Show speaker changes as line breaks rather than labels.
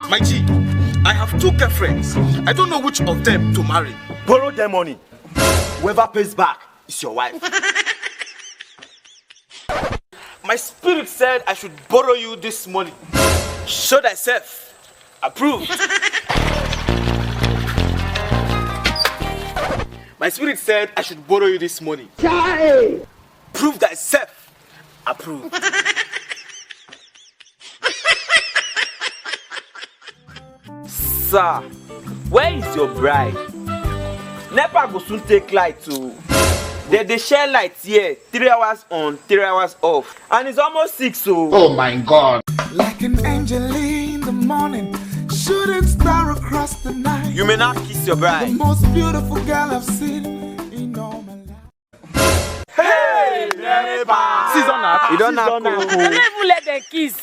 My G, I have 2 girlfriends. I don't know which of them to marry.
Borrow their money. Whoever pays back is your wife.
My spirit said I should borrow you this money. Show thyself. Approved. My spirit said I should borrow you this money. Prove thyself. Approved.
Sir, where is your bride? NEPA go soon take light too. They share light here, 3 hours on, 3 hours off. And it's almost 6 so.
Oh my God.
Like an angel in the morning, shooting star across the night.
You may not kiss your
The
bride.
most beautiful girl I've seen in all my life.
Hey, NEPA!
Season that.
You don't have
Don't even let them kiss.